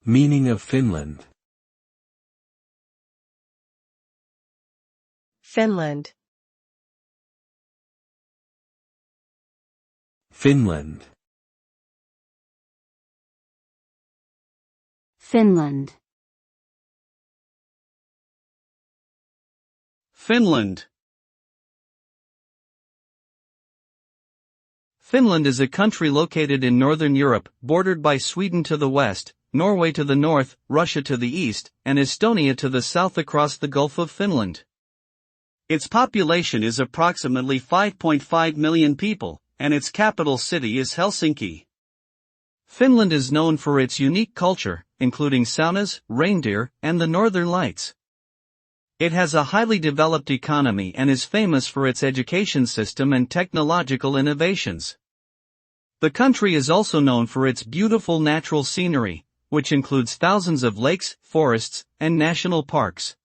Meaning of Finland. Finland. Finland. Finland. Finland. Finland is a country located in northern Europe, bordered by Sweden to the west, Norway to the north, Russia to the east, and Estonia to the south across the Gulf of Finland. Its population is approximately 5.5 million people, and its capital city is Helsinki. Finland is known for its unique culture, including saunas, reindeer, and the Northern Lights. It has a highly developed economy and is famous for its education system and technological innovations. The country is also known for its beautiful natural scenery, which includes thousands of lakes, forests, and national parks.